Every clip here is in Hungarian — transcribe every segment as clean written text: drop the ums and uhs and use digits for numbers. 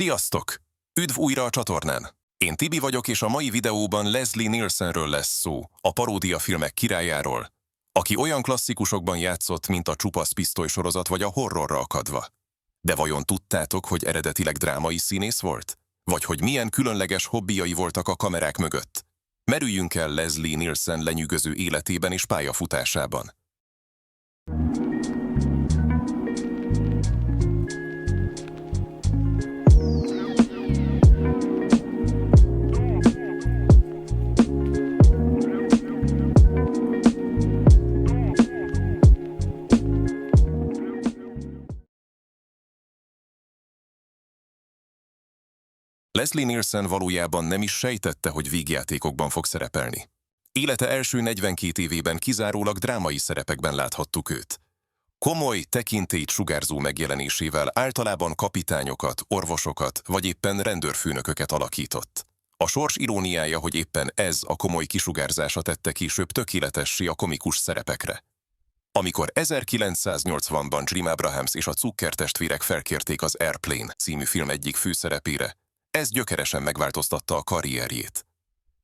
Sziasztok! Üdv újra a csatornán! Én Tibi vagyok, és a mai videóban Leslie Nielsenről lesz szó, a paródiafilmek királyáról, aki olyan klasszikusokban játszott, mint a Csupasz pisztoly sorozat vagy a Horrorra akadva. De vajon tudtátok, hogy eredetileg drámai színész volt? Vagy hogy milyen különleges hobbijai voltak a kamerák mögött? Merüljünk el Leslie Nielsen lenyűgöző életében és pályafutásában. Leslie Nielsen valójában nem is sejtette, hogy vígjátékokban fog szerepelni. Élete első 42 évében kizárólag drámai szerepekben láthattuk őt. Komoly, tekintélyt sugárzó megjelenésével általában kapitányokat, orvosokat vagy éppen rendőrfőnököket alakított. A sors iróniája, hogy éppen ez a komoly kisugárzása tette később tökéletessé a komikus szerepekre. Amikor 1980-ban Jim Abrahams és a Zucker testvérek felkérték az Airplane című film egyik főszerepére, ez gyökeresen megváltoztatta a karrierjét.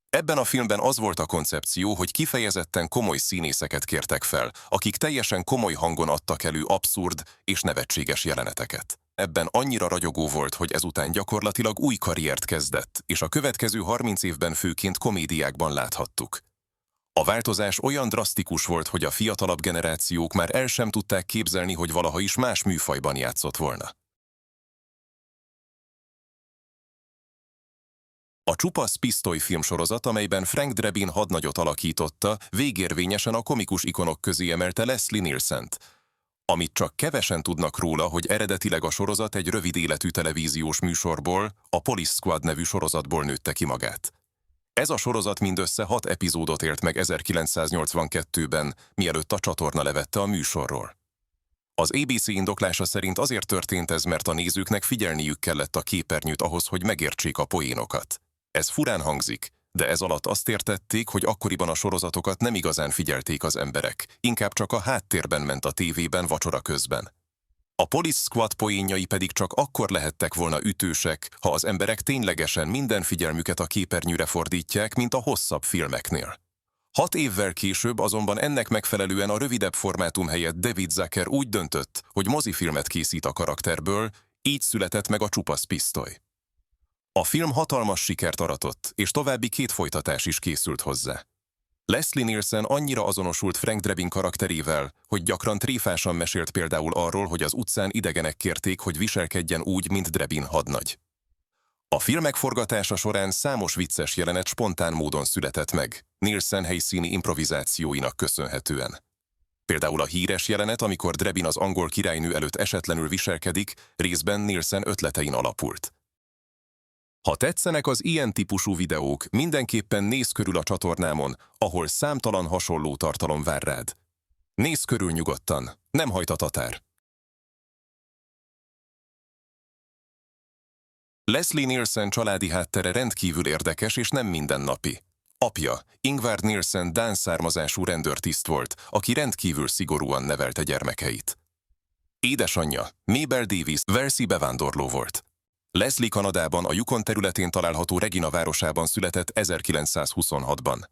Ebben a filmben az volt a koncepció, hogy kifejezetten komoly színészeket kértek fel, akik teljesen komoly hangon adtak elő abszurd és nevetséges jeleneteket. Ebben annyira ragyogó volt, hogy ezután gyakorlatilag új karriert kezdett, és a következő 30 évben főként komédiákban láthattuk. A változás olyan drasztikus volt, hogy a fiatalabb generációk már el sem tudták képzelni, hogy valaha is más műfajban játszott volna. A Csupasz pisztoly filmsorozat, amelyben Frank Drebin hadnagyot alakította, végérvényesen a komikus ikonok közé emelte Leslie Nielsent. Amit csak kevesen tudnak róla, hogy eredetileg a sorozat egy rövid életű televíziós műsorból, a Police Squad nevű sorozatból nőtte ki magát. Ez a sorozat mindössze 6 epizódot ért meg 1982-ben, mielőtt a csatorna levette a műsorról. Az ABC indoklása szerint azért történt ez, mert a nézőknek figyelniük kellett a képernyőt ahhoz, hogy megértsék a poénokat. Ez furán hangzik, de ez alatt azt értették, hogy akkoriban a sorozatokat nem igazán figyelték az emberek, inkább csak a háttérben ment a tévében vacsora közben. A Police Squad poénjai pedig csak akkor lehettek volna ütősek, ha az emberek ténylegesen minden figyelmüket a képernyőre fordítják, mint a hosszabb filmeknél. 6 évvel később azonban ennek megfelelően a rövidebb formátum helyett David Zucker úgy döntött, hogy mozifilmet készít a karakterből, így született meg a Csupasz pisztoly. A film hatalmas sikert aratott, és további 2 folytatás is készült hozzá. Leslie Nielsen annyira azonosult Frank Drebin karakterével, hogy gyakran tréfásan mesélt például arról, hogy az utcán idegenek kérték, hogy viselkedjen úgy, mint Drebin hadnagy. A filmek forgatása során számos vicces jelenet spontán módon született meg, Nielsen helyszíni improvizációinak köszönhetően. Például a híres jelenet, amikor Drebin az angol királynő előtt esetlenül viselkedik, részben Nielsen ötletein alapult. Ha tetszenek az ilyen típusú videók, mindenképpen nézz körül a csatornámon, ahol számtalan hasonló tartalom vár rád. Nézz körül nyugodtan, nem hajt a tatár. Leslie Nielsen családi háttere rendkívül érdekes és nem mindennapi. Apja, Ingvar Nielsen dán származású rendőrtiszt volt, aki rendkívül szigorúan nevelte gyermekeit. Édesanyja, Mabel Davis, walesi bevándorló volt. Leslie Kanadában, a Yukon területén található Regina városában született 1926-ban.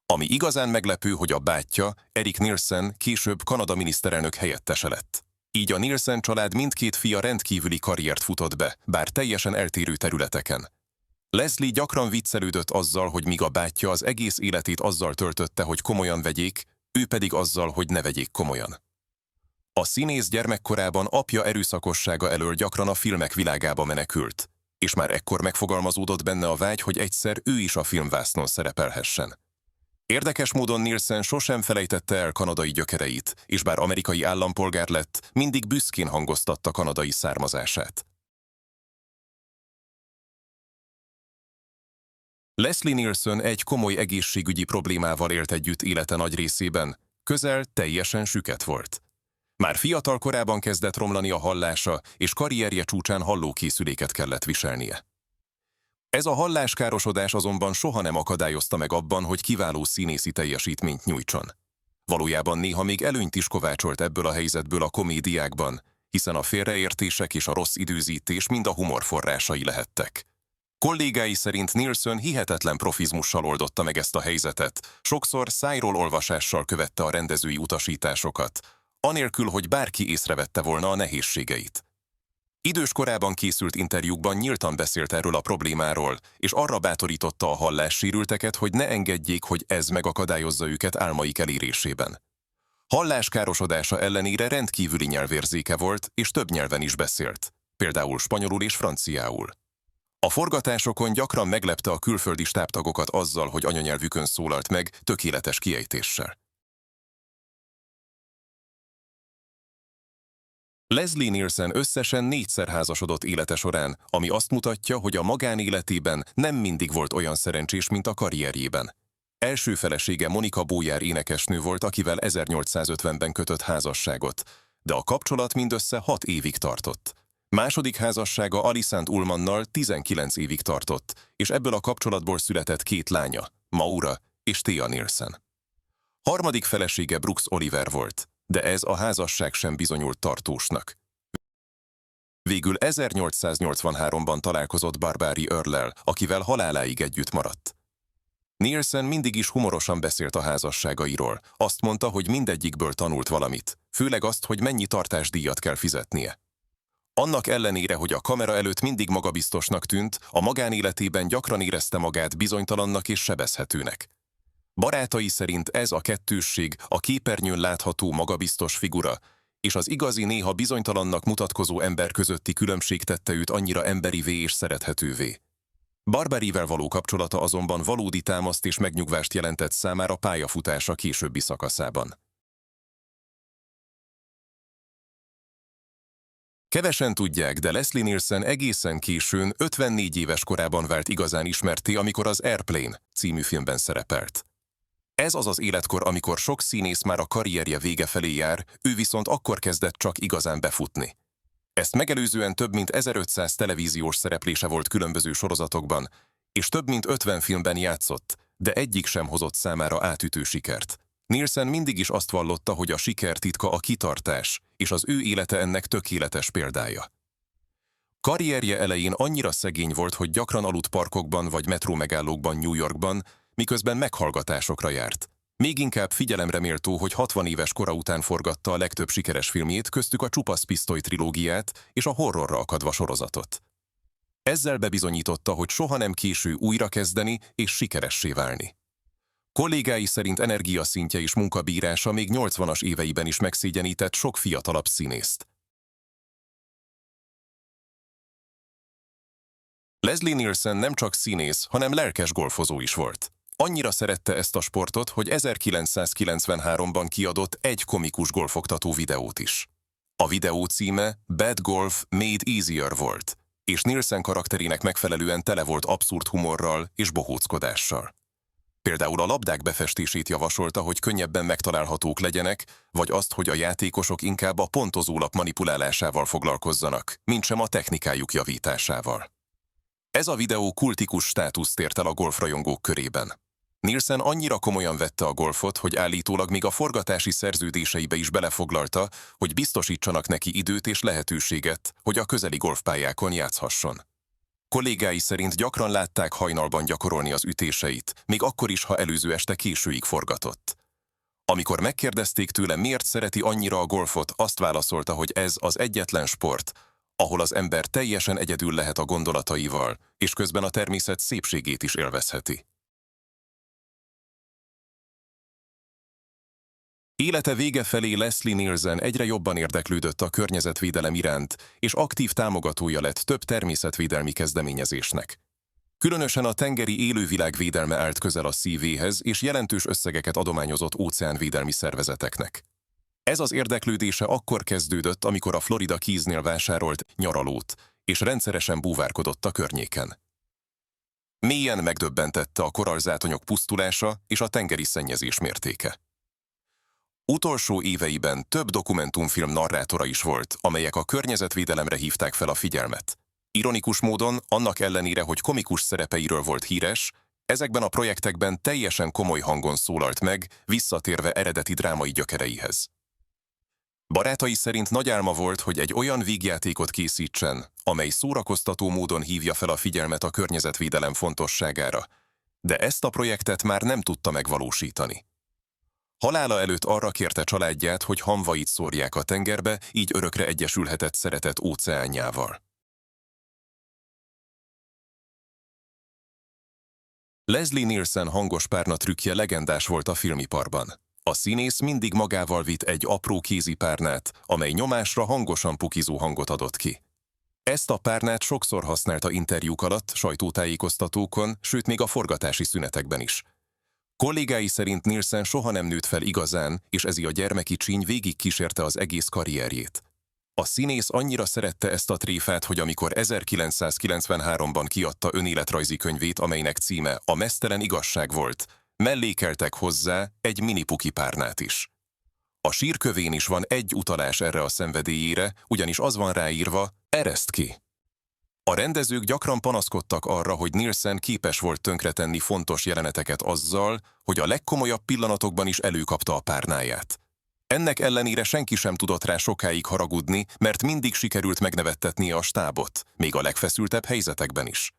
Ami igazán meglepő, hogy a bátyja, Eric Nielsen később Kanada miniszterelnök helyettese lett. Így a Nielsen család mindkét fia rendkívüli karriert futott be, bár teljesen eltérő területeken. Leslie gyakran viccelődött azzal, hogy míg a bátyja az egész életét azzal töltötte, hogy komolyan vegyék, ő pedig azzal, hogy ne vegyék komolyan. A színész gyermekkorában apja erőszakossága elől gyakran a filmek világába menekült, és már ekkor megfogalmazódott benne a vágy, hogy egyszer ő is a filmvásznon szerepelhessen. Érdekes módon Nielsen sosem felejtette el kanadai gyökereit, és bár amerikai állampolgár lett, mindig büszkén hangoztatta kanadai származását. Leslie Nielsen egy komoly egészségügyi problémával élt együtt élete nagy részében, közel teljesen süket volt. Már fiatal korában kezdett romlani a hallása, és karrierje csúcsán hallókészüléket kellett viselnie. Ez a halláskárosodás azonban soha nem akadályozta meg abban, hogy kiváló színészi teljesítményt nyújtson. Valójában néha még előnyt is kovácsolt ebből a helyzetből a komédiákban, hiszen a félreértések és a rossz időzítés mind a humor forrásai lehettek. Kollégái szerint Nielsen hihetetlen profizmussal oldotta meg ezt a helyzetet, sokszor szájról olvasással követte a rendezői utasításokat, anélkül, hogy bárki észrevette volna a nehézségeit. Idős korában készült interjúkban nyíltan beszélt erről a problémáról, és arra bátorította a hallássérülteket, hogy ne engedjék, hogy ez megakadályozza őket álmaik elérésében. Halláskárosodása ellenére rendkívüli nyelvérzéke volt, és több nyelven is beszélt, például spanyolul és franciául. A forgatásokon gyakran meglepte a külföldi stábtagokat azzal, hogy anyanyelvükön szólalt meg tökéletes kiejtéssel. Leslie Nielsen összesen 4-szer házasodott élete során, ami azt mutatja, hogy a magánéletében nem mindig volt olyan szerencsés, mint a karrierjében. Első felesége Monika Bolyár énekesnő volt, akivel 1850-ben kötött házasságot, de a kapcsolat mindössze 6 évig tartott. Második házassága Alicent Ullmannal 19 évig tartott, és ebből a kapcsolatból született 2 lánya, Maura és Thea Nielsen. Harmadik felesége Brooks Oliver volt, de ez a házasság sem bizonyult tartósnak. Végül 1883-ban találkozott Barbary Earl-lel, akivel haláláig együtt maradt. Nielsen mindig is humorosan beszélt a házasságairól. Azt mondta, hogy mindegyikből tanult valamit, főleg azt, hogy mennyi tartásdíjat kell fizetnie. Annak ellenére, hogy a kamera előtt mindig magabiztosnak tűnt, a magánéletében gyakran érezte magát bizonytalannak és sebezhetőnek. Barátai szerint ez a kettősség, a képernyőn látható magabiztos figura, és az igazi néha bizonytalannak mutatkozó ember közötti különbség tette őt annyira emberivé és szerethetővé. Barbaryvel való kapcsolata azonban valódi támaszt és megnyugvást jelentett számára pályafutása későbbi szakaszában. Kevesen tudják, de Leslie Nielsen egészen későn, 54 éves korában vált igazán ismertté, amikor az Airplane című filmben szerepelt. Ez az az életkor, amikor sok színész már a karrierje vége felé jár, ő viszont akkor kezdett csak igazán befutni. Ezt megelőzően több mint 1500 televíziós szereplése volt különböző sorozatokban, és több mint 50 filmben játszott, de egyik sem hozott számára átütő sikert. Nielsen mindig is azt vallotta, hogy a siker titka a kitartás, és az ő élete ennek tökéletes példája. Karrierje elején annyira szegény volt, hogy gyakran aludt parkokban vagy metrómegállókban New Yorkban, miközben meghallgatásokra járt. Még inkább figyelemre méltó, hogy 60 éves kora után forgatta a legtöbb sikeres filmjét, köztük a Csupasz pisztoly trilógiát és a Horrorra akadva sorozatot. Ezzel bebizonyította, hogy soha nem késő újrakezdeni és sikeressé válni. Kollégái szerint energiaszintje és munkabírása még 80-as éveiben is megszégyenített sok fiatalabb színészt. Leslie Nielsen nem csak színész, hanem lelkes golfozó is volt. Annyira szerette ezt a sportot, hogy 1993-ban kiadott egy komikus golfoktató videót is. A videó címe Bad Golf Made Easier volt, és Nielsen karakterének megfelelően tele volt abszurd humorral és bohóckodással. Például a labdák befestését javasolta, hogy könnyebben megtalálhatók legyenek, vagy azt, hogy a játékosok inkább a pontozólap manipulálásával foglalkozzanak, mintsem a technikájuk javításával. Ez a videó kultikus státuszt ért el a golfrajongók körében. Nielsen annyira komolyan vette a golfot, hogy állítólag még a forgatási szerződéseibe is belefoglalta, hogy biztosítsanak neki időt és lehetőséget, hogy a közeli golfpályákon játszhasson. Kollégái szerint gyakran látták hajnalban gyakorolni az ütéseit, még akkor is, ha előző este későig forgatott. Amikor megkérdezték tőle, miért szereti annyira a golfot, azt válaszolta, hogy ez az egyetlen sport, ahol az ember teljesen egyedül lehet a gondolataival, és közben a természet szépségét is élvezheti. Élete vége felé Leslie Nielsen egyre jobban érdeklődött a környezetvédelem iránt, és aktív támogatója lett több természetvédelmi kezdeményezésnek. Különösen a tengeri élővilág védelme állt közel a szívéhez, és jelentős összegeket adományozott óceánvédelmi szervezeteknek. Ez az érdeklődése akkor kezdődött, amikor a Florida Keysnél vásárolt nyaralót, és rendszeresen búvárkodott a környéken. Mélyen megdöbbentette a korallzátonyok pusztulása és a tengeri szennyezés mértéke. Utolsó éveiben több dokumentumfilm narrátora is volt, amelyek a környezetvédelemre hívták fel a figyelmet. Ironikus módon, annak ellenére, hogy komikus szerepeiről volt híres, ezekben a projektekben teljesen komoly hangon szólalt meg, visszatérve eredeti drámai gyökereihez. Barátai szerint nagy álma volt, hogy egy olyan vígjátékot készítsen, amely szórakoztató módon hívja fel a figyelmet a környezetvédelem fontosságára, de ezt a projektet már nem tudta megvalósítani. Halála előtt arra kérte családját, hogy hamvait szórják a tengerbe, így örökre egyesülhetett szeretett óceánjával. Leslie Nielsen hangos párna trükkje legendás volt a filmiparban. A színész mindig magával vitt egy apró kézipárnát, amely nyomásra hangosan pukizó hangot adott ki. Ezt a párnát sokszor használta interjúk alatt, sajtótájékoztatókon, sőt még a forgatási szünetekben is. Kollégái szerint Nielsen soha nem nőtt fel igazán, és ezi a gyermeki csíny végig kísérte az egész karrierjét. A színész annyira szerette ezt a tréfát, hogy amikor 1993-ban kiadta önéletrajzi könyvét, amelynek címe A meztelen igazság volt, mellékeltek hozzá egy mini-puki párnát is. A sírkövén is van egy utalás erre a szenvedélyére, ugyanis az van ráírva, ereszt ki. A rendezők gyakran panaszkodtak arra, hogy Nielsen képes volt tönkretenni fontos jeleneteket azzal, hogy a legkomolyabb pillanatokban is előkapta a párnáját. Ennek ellenére senki sem tudott rá sokáig haragudni, mert mindig sikerült megnevettetnie a stábot, még a legfeszültebb helyzetekben is.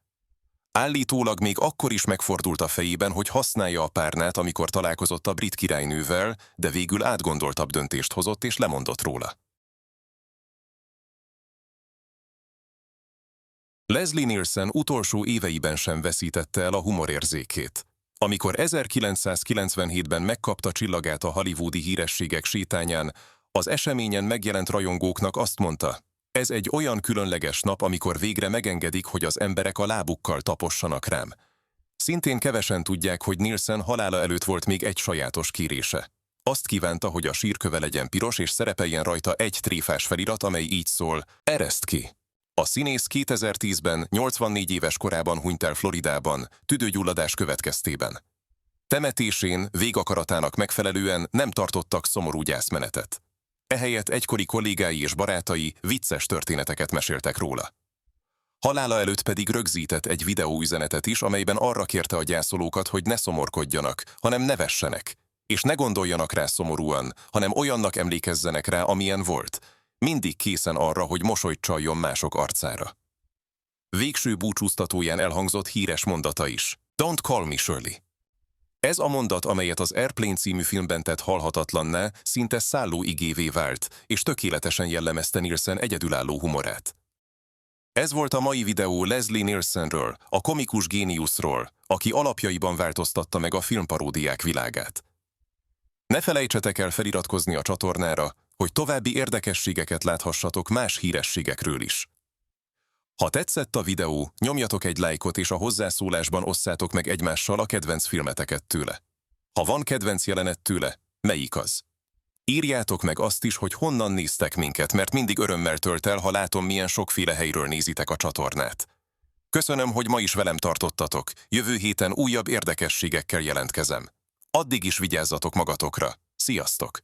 Állítólag még akkor is megfordult a fejében, hogy használja a párnát, amikor találkozott a brit királynővel, de végül átgondoltabb döntést hozott és lemondott róla. Leslie Nielsen utolsó éveiben sem veszítette el a humorérzékét. Amikor 1997-ben megkapta csillagát a hollywoodi hírességek sétányán, az eseményen megjelent rajongóknak azt mondta, ez egy olyan különleges nap, amikor végre megengedik, hogy az emberek a lábukkal tapossanak rám. Szintén kevesen tudják, hogy Nielsen halála előtt volt még egy sajátos kérése. Azt kívánta, hogy a sírköve legyen piros és szerepeljen rajta egy tréfás felirat, amely így szól, ereszt ki. A színész 2010-ben 84 éves korában hunyt el Floridában, tüdőgyulladás következtében. Temetésén végakaratának megfelelően nem tartottak szomorú gyászmenetet. Ehelyett egykori kollégái és barátai vicces történeteket meséltek róla. Halála előtt pedig rögzített egy videóüzenetet is, amelyben arra kérte a gyászolókat, hogy ne szomorkodjanak, hanem nevessenek, és ne gondoljanak rá szomorúan, hanem olyannak emlékezzenek rá, amilyen volt, mindig készen arra, hogy mosolyt csaljon mások arcára. Végső búcsúztatóján elhangzott híres mondata is. Don't call me Shirley. Ez a mondat, amelyet az Airplane című filmben tett halhatatlanná, szinte szálló igévé vált, és tökéletesen jellemezte Nielsen egyedülálló humorát. Ez volt a mai videó Leslie Nielsenről, a komikus géniuszról, aki alapjaiban változtatta meg a filmparódiák világát. Ne felejtsetek el feliratkozni a csatornára, hogy további érdekességeket láthassatok más hírességekről is. Ha tetszett a videó, nyomjatok egy lájkot és a hozzászólásban osszátok meg egymással a kedvenc filmeteket tőle. Ha van kedvenc jelenet tőle, melyik az? Írjátok meg azt is, hogy honnan néztek minket, mert mindig örömmel tölt el, ha látom, milyen sokféle helyről nézitek a csatornát. Köszönöm, hogy ma is velem tartottatok, jövő héten újabb érdekességekkel jelentkezem. Addig is vigyázzatok magatokra. Sziasztok!